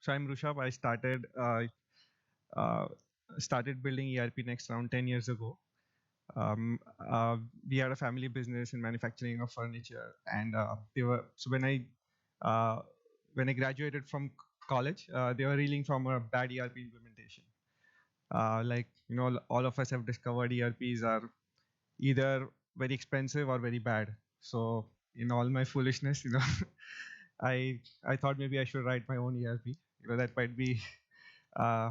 So I'm Rushabh. I uh, started building ERP Next around 10 years ago. We had a family business in manufacturing of furniture, and they were so uh, when I graduated from college, they were reeling from a bad ERP implementation. All of us have discovered ERPs are either very expensive or very bad. So in all my foolishness, I thought maybe I should write my own ERP. That might be uh,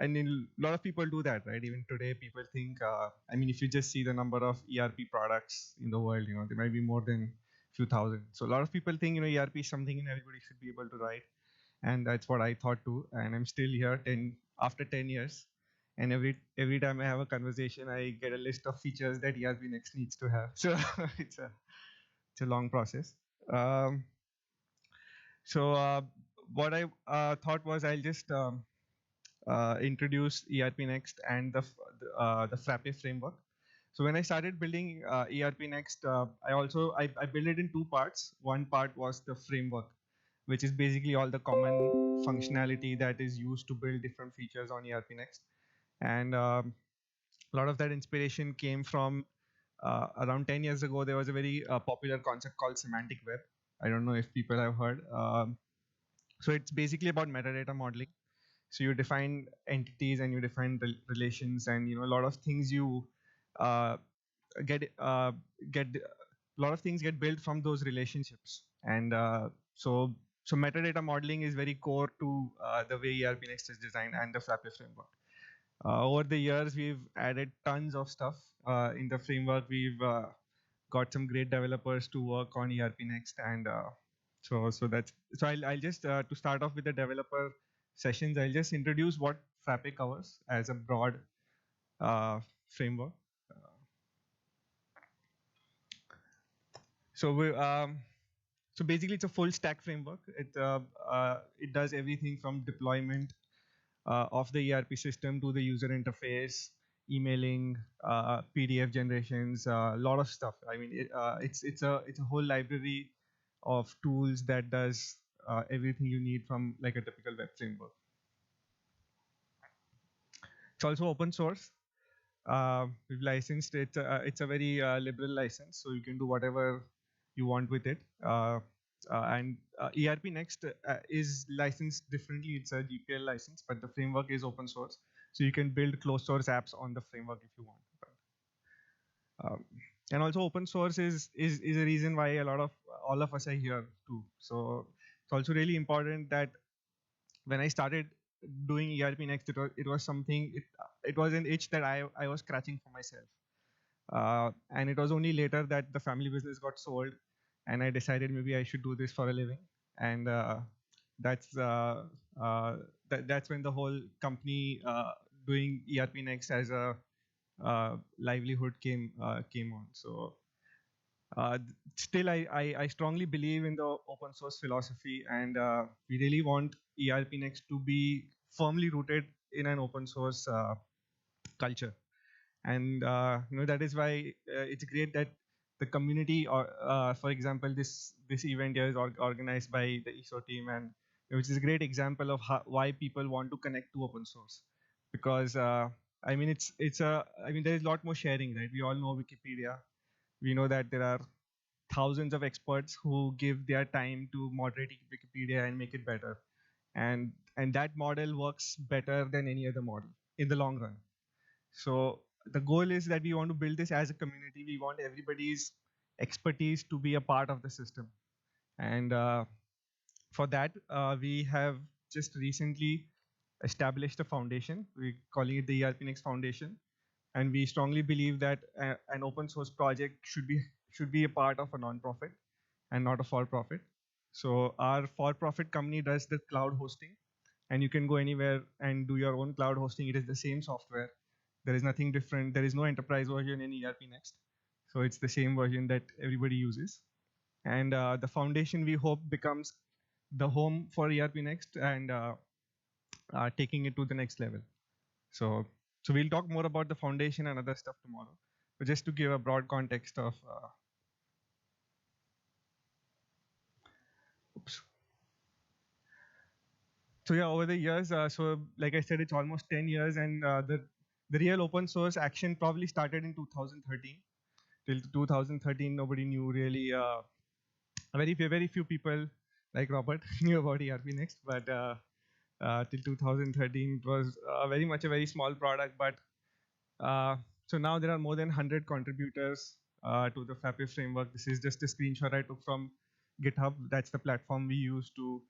and a lot of people do that, right? Even today, people think. I mean, if you just see the number of ERP products in the world, there might be more than few thousand. So a lot of people think, ERP is something and everybody should be able to write, and that's what I thought too. And I'm still here after 10 years, and every time I have a conversation, I get a list of features that ERP Next needs to have. So it's a long process. So what I thought was I'll just introduce ERP Next and the Frappe framework. So when I started building ERP Next, I built it in two parts. One part was the framework, which is basically all the common functionality that is used to build different features on ERP Next. And a lot of that inspiration came from around 10 years ago. There was a very popular concept called semantic web. I don't know if people have heard. So it's basically about metadata modeling. So you define entities and you define relations, and a lot of things you uh, get a lot of things get built from those relationships. And so metadata modeling is very core to the way ERP Next is designed and the Frappe framework. Over the years, we've added tons of stuff in the framework. We've got some great developers to work on ERP Next, and I'll just to start off with the developer sessions. I'll just introduce what Frappe covers as a broad framework. So we so basically it's a full stack framework. It does everything from deployment of the ERP system to the user interface, emailing, PDF generations, a lot of stuff. I mean, it's a whole library of tools that does everything you need from like a typical web framework. It's also open source. We've licensed it. It's a very liberal license, so you can do whatever you want with it. And ERP Next is licensed differently. It's a GPL license, but the framework is open source, so you can build closed source apps on the framework if you want. And also, open source is a reason why all of us are here too. So it's also really important that when I started doing ERP Next, it was something. It was an itch that I was scratching for myself. And it was only later that the family business got sold, and I decided maybe I should do this for a living. And that's when the whole company doing ERP Next as a livelihood came on. So still, I strongly believe in the open source philosophy, and we really want ERP Next to be firmly rooted in an open source culture. And that is why it's great that the community, or for example, this event here is organized by the ISO team, and which is a great example of why people want to connect to open source. Because I mean, there is a lot more sharing, right? We all know Wikipedia. We know that there are thousands of experts who give their time to moderate Wikipedia and make it better, and that model works better than any other model in the long run. So the goal is that we want to build this as a community. We want everybody's expertise to be a part of the system. And for that, we have just recently established a foundation. We're calling it the ERP Next Foundation. And we strongly believe that an open source project should be a part of a non-profit and not a for-profit. So our for-profit company does the cloud hosting, and you can go anywhere and do your own cloud hosting. It is the same software. There is nothing different. There is no enterprise version in ERP Next. So it's the same version that everybody uses. And the foundation, we hope, becomes the home for ERP Next, and taking it to the next level. So we'll talk more about the foundation and other stuff tomorrow. But just to give a broad context of oops. So yeah, over the years, so like I said, it's almost 10 years, and the real open source action probably started in 2013. Till 2013, nobody knew really. Very few people like Robert knew about ERP Next, but till 2013, it was very much a very small product. But so now there are more than 100 contributors to the Frappe framework. This is just a screenshot I took from GitHub. That's the platform we use to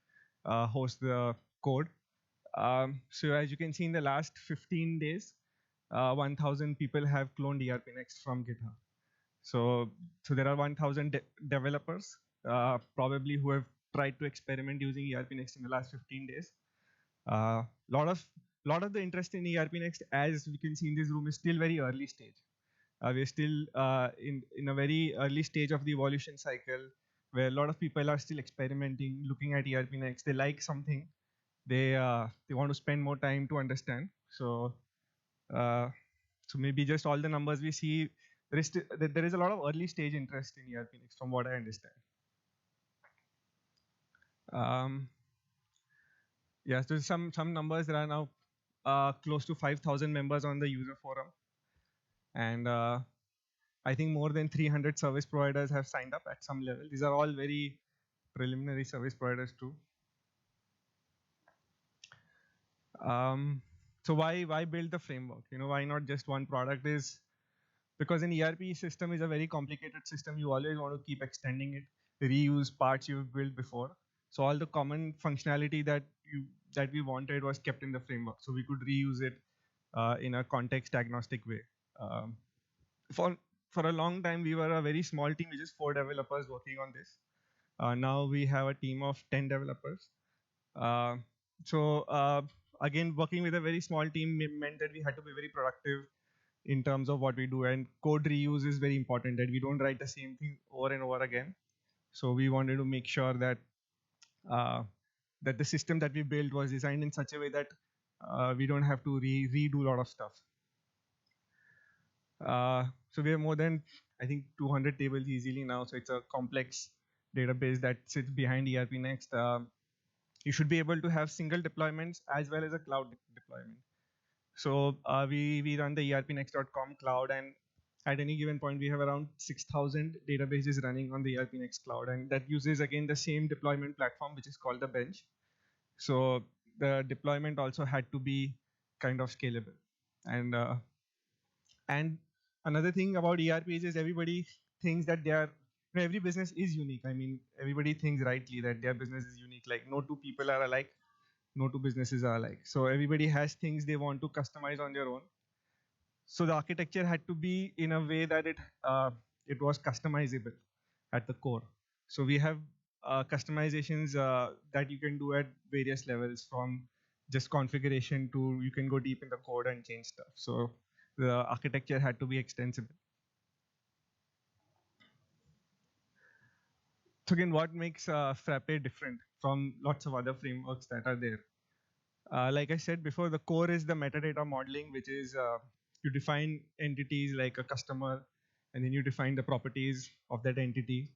host the code. So as you can see, in the last 15 days, 1,000 people have cloned ERP Next from GitHub. So, so there are 1,000 developers probably who have tried to experiment using ERP Next in the last 15 days. Uh, lot of lot of the interest in ERP Next, as we can see in this room, is still very early stage. We're still in a very early stage of the evolution cycle, where a lot of people are still experimenting, looking at ERP Next. They like something, they want to spend more time to understand. So uh, so maybe just all the numbers we see, there is a lot of early stage interest in ERP Next, from what I understand. Um, yeah, so some numbers. There are now close to 5,000 members on the user forum, and I think more than 300 service providers have signed up at some level. These are all very preliminary service providers too. Um, so why build the framework? Why not just one product? Is because an ERP system is a very complicated system. You always want to keep extending it, reuse parts you've built before. So all the common functionality that we wanted was kept in the framework, so we could reuse it in a context agnostic way. Um, for for a long time, we were a very small team, which is 4 developers working on this. Now we have a team of 10 developers. Uh, so again, working with a very small team meant that we had to be very productive in terms of what we do, and code reuse is very important, that we don't write the same thing over and over again. So we wanted to make sure that uh, that the system that we built was designed in such a way that we don't have to redo a lot of stuff. So we have more than, I think, 200 tables easily now. So it's a complex database that sits behind ERP Next. You should be able to have single deployments as well as a cloud deployment. So we run the erpnext.com cloud, and at any given point we have around 6,000 databases running on the ERP Next cloud, and that uses again the same deployment platform, which is called the bench. So the deployment also had to be kind of scalable. And another thing about ERPs is everybody thinks that every business is unique. I mean, everybody thinks rightly that their business is unique. Like no two people are alike, no two businesses are alike. So everybody has things they want to customize on their own. So the architecture had to be in a way that it was customizable at the core. So we have customizations that you can do at various levels, from just configuration to you can go deep in the code and change stuff. So the architecture had to be extensible. So again, what makes Frappe different from lots of other frameworks that are there? Like I said before, the core is the metadata modeling, which is you define entities like a customer, and then you define the properties of that entity,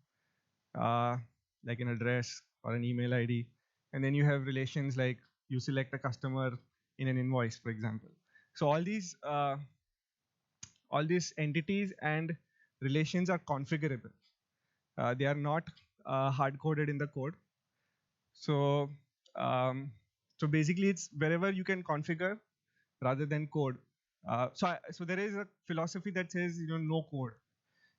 uh, like an address or an email ID. And then you have relations like you select a customer in an invoice, for example. So all these entities and relations are configurable. They are not hard coded in the code. So um, so basically, it's wherever you can configure rather than code. So there is a philosophy that says no code.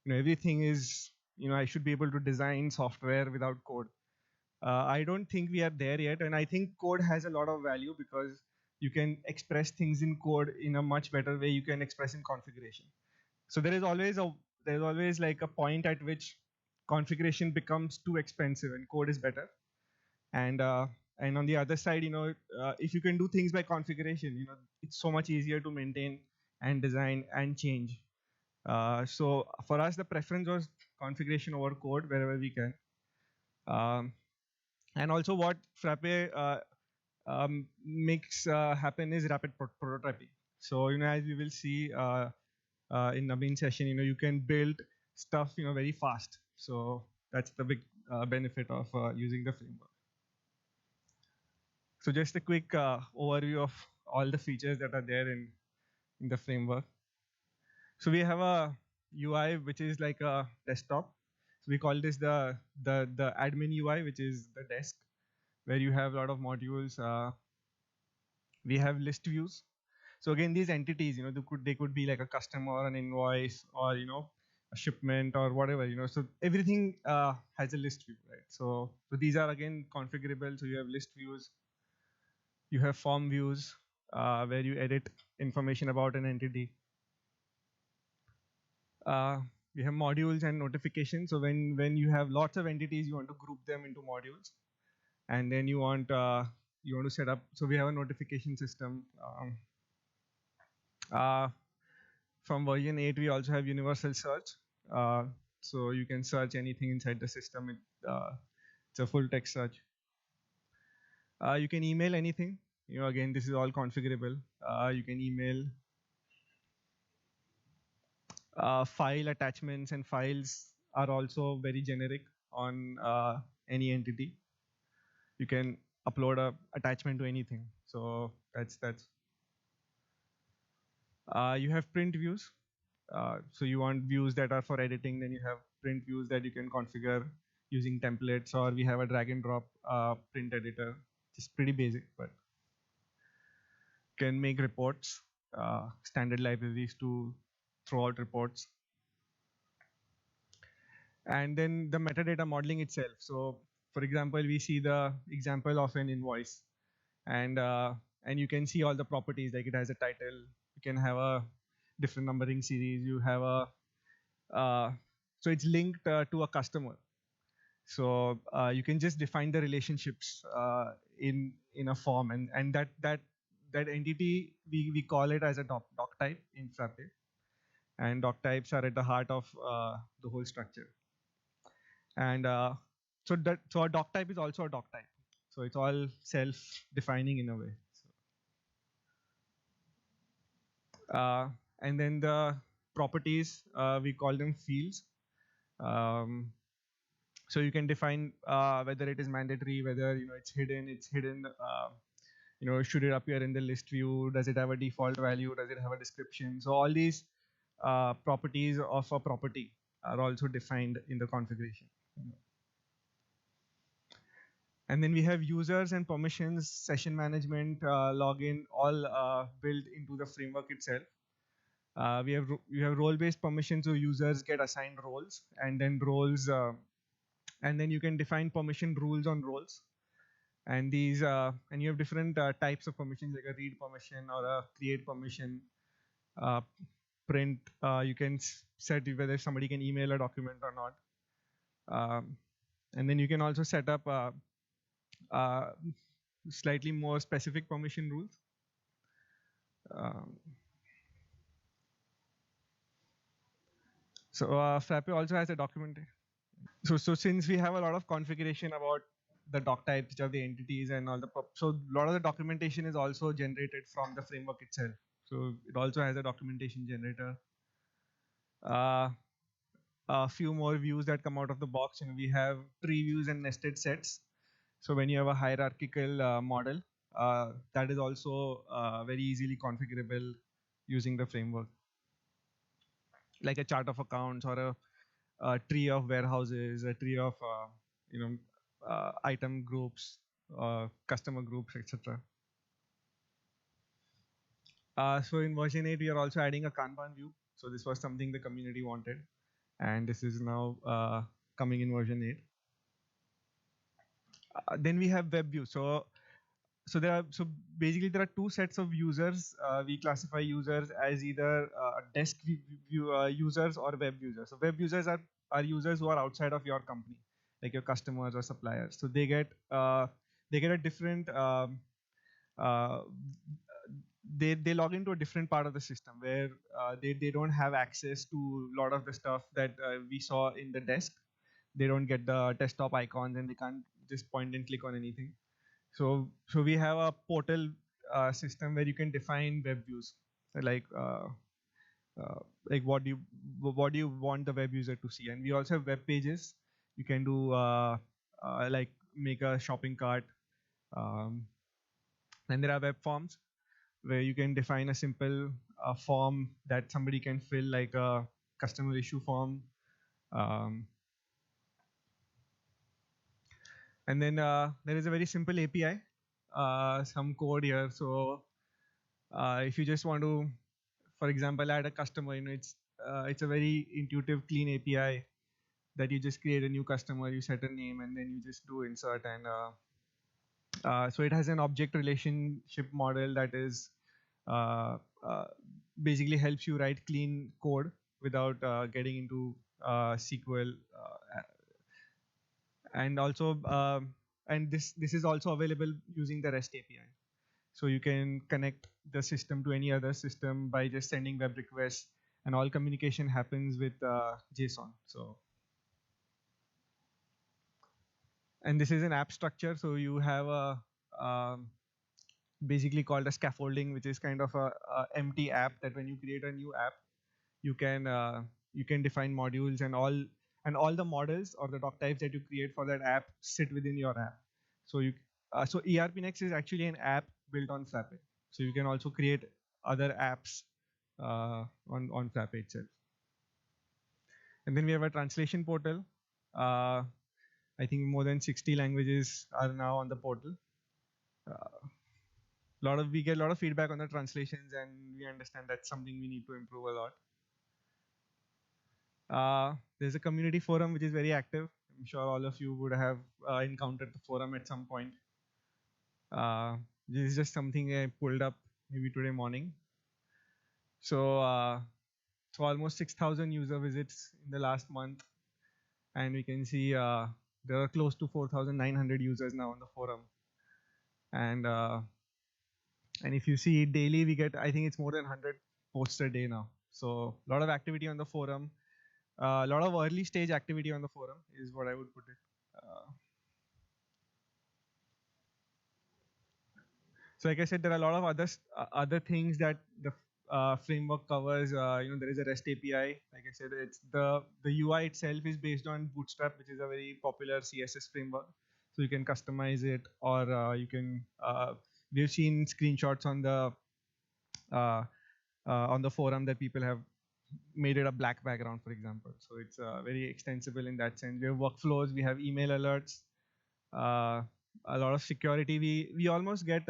Everything is I should be able to design software without code. I don't think we are there yet, and I think code has a lot of value because you can express things in code in a much better way you can express in configuration. So there's always like a point at which configuration becomes too expensive and code is better. And on the other side, if you can do things by configuration, it's so much easier to maintain and design and change. So for us, the preference was configuration over code wherever we can. And also what Frappe makes happen is rapid prototyping. So as we will see in Naveen's session, you can build stuff very fast. So that's the big benefit of using the framework. So just a quick overview of all the features that are there in the framework. So we have a UI which is like a desktop. So we call this the admin UI, which is the desk where you have a lot of modules. We have list views. So again, these entities, they could be like a customer, an invoice, or a shipment or whatever. So everything has a list view, right? So these are again configurable. So you have list views, you have form views where you edit information about an entity. Uh, we have modules and notifications. So when you have lots of entities, you want to group them into modules, and then you want to set up. So we have a notification system. Uh, from version 8, we also have universal search. Uh, so you can search anything inside the system. It's a full text search. You can email anything. Again, this is all configurable. You can email file attachments, and files are also very generic on any entity. You can upload a attachment to anything. So that's. You have print views. So you want views that are for editing, then you have print views that you can configure using templates, or we have a drag and drop print editor. Just pretty basic, but can make reports, standard libraries to throw out reports. And then the metadata modeling itself. So for example, we see the example of an invoice, and you can see all the properties, like it has a title, you can have a different numbering series, you have a so it's linked to a customer. So you can just define the relationships in a form, and that entity, we call it as a doc type in Frappe, and doc types are at the heart of the whole structure. And so a doc type is also a doc type. So it's all self-defining in a way. And then the properties, we call them fields. Um, so you can define whether it is mandatory, whether it's hidden. It's hidden. Should it appear in the list view? Does it have a default value? Does it have a description? So all these properties of a property are also defined in the configuration. And then we have users and permissions, session management, login, all built into the framework itself. We have role-based permissions, so users get assigned roles, and then roles, and then you can define permission rules on roles. And these, and you have different types of permissions, like a read permission or a create permission, print. You can set whether somebody can email a document or not. And then you can also set up slightly more specific permission rules. So Frappe also has a document. So since we have a lot of configuration about the doc types, which are the entities and all so a lot of the documentation is also generated from the framework itself. So it also has a documentation generator. A few more views that come out of the box. We have tree views and nested sets. So when you have a hierarchical model, that is also very easily configurable using the framework, like a chart of accounts or a tree of warehouses, a tree of item groups, customer groups, etc. So in version 8, we are also adding a Kanban view. So this was something the community wanted, and this is now coming in version 8. Then we have web view. So basically there are two sets of users. We classify users as either desk view users or web users. So web users are users who are outside of your company, like your customers or suppliers. So they get a different they log into a different part of the system where they don't have access to a lot of the stuff that we saw in the desk. They don't get the desktop icons, and they can't just point and click on anything. So we have a portal system where you can define web views, like what do you want the web user to see. And we also have web pages. You can do like make a shopping cart, um, Then there are web forms where you can define a simple form that somebody can fill, like a customer issue form. Um, and then there is a very simple API, some code here. So if you just want to, for example, add a customer, it's a very intuitive, clean API that you just create a new customer, you set a name, and then you just do insert. And so it has an object relationship model that is uh, uh, basically helps you write clean code without getting into SQL, and also and this is also available using the REST API. So you can connect the system to any other system by just sending web requests, and all communication happens with JSON. So, and this is an app structure. So you have a basically called a scaffolding, which is kind of a empty app that when you create a new app, you can define modules, and all the models or the doc types that you create for that app sit within your app. So so ERP Next is actually an app built on Frappe. So you can also create other apps on Frappe itself. And then we have a translation portal. I think more than 60 languages are now on the portal. We get a lot of feedback on the translations, and we understand that's something we need to improve a lot. There's a community forum which is very active. I'm sure all of you would have encountered the forum at some point. This is just something I pulled up maybe today morning. So almost 6,000 user visits in the last month, and we can see there are close to 4,900 users now on the forum. And if you see daily, we get, I think it's more than 100 posts a day now. So a lot of activity on the forum. A lot of early stage activity on the forum is what I would put it. So like I said, there are a lot of other things that the framework covers. There is a REST API. Like I said, it's the UI itself is based on Bootstrap, which is a very popular CSS framework. So you can customize it, or you can. We've seen screenshots on the forum that people have made it a black background, for example. So it's very extensible in that sense. We have workflows, we have email alerts, a lot of security. We almost get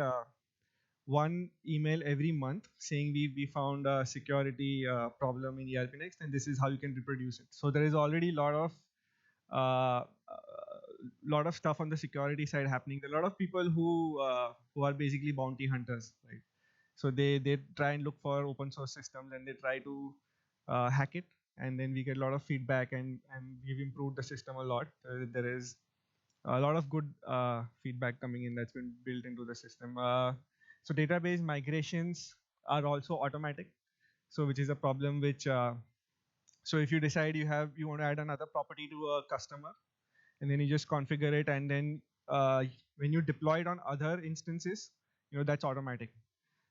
one email every month saying we found a security problem in ERP Next, and this is how you can reproduce it. So there is already a uh, lot of stuff on the security side happening. There are a lot of people who are basically bounty hunters, right? So they try and look for open source systems, and they try to hack it, and then we get a lot of feedback, and we've improved the system a lot. There is a lot of good feedback coming in that's been built into the system. So database migrations are also automatic. So which is a problem which, so if you decide you want to add another property to a customer, and then you just configure it, and then when you deploy it on other instances, that's automatic.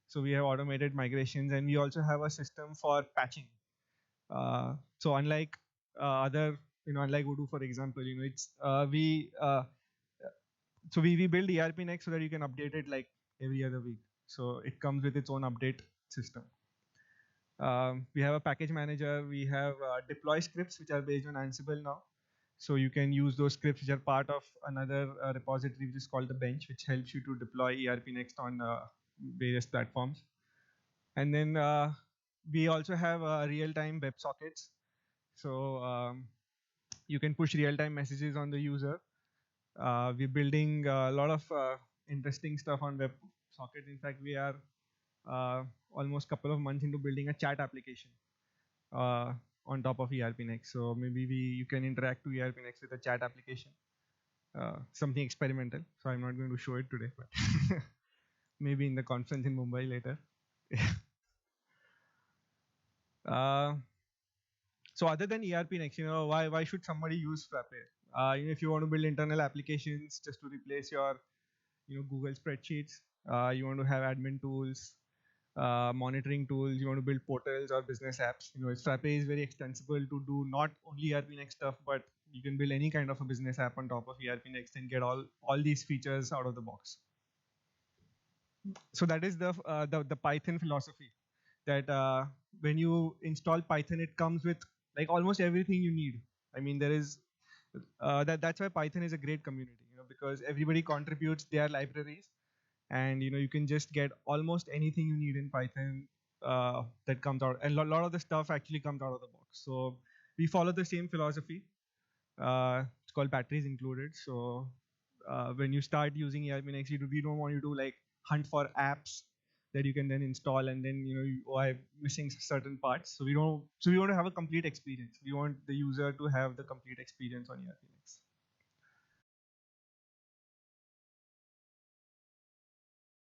So we have automated migrations, and we also have a system for patching. So unlike unlike Odoo, for example, it's we build ERP Next so that you can update it like every other week. So it comes with its own update system. We have a package manager. We have deploy scripts which are based on Ansible now. So you can use those scripts which are part of another repository which is called the bench, which helps you to deploy ERP Next on various platforms. And then we also have real-time WebSockets. So you can push real-time messages on the user. We're building a lot of interesting stuff on WebSockets. In fact, we are almost a couple of months into building a chat application on top of ERP Next. So maybe you can interact to ERP Next with a chat application. Something experimental. So I'm not going to show it today, but maybe in the conference in Mumbai later. So other than ERP Next, why should somebody use Frappe? If you want to build internal applications just to replace your, Google spreadsheets, you want to have admin tools, monitoring tools, you want to build portals or business apps. Frappe is very extensible to do not only ERP Next stuff, but you can build any kind of a business app on top of ERP Next and get all these features out of the box. So that is the Python philosophy, that when you install Python, it comes with like almost everything you need. I mean, there is that's why Python is a great community, because everybody contributes their libraries, and you can just get almost anything you need in Python that comes out, and a lot of the stuff actually comes out of the box. So we follow the same philosophy. It's called batteries included. So when you start using ERP, we don't want you to like hunt for apps that you can then install, and then I'm missing certain parts. So we don't. So we want to have a complete experience. We want the user to have the complete experience on ERP.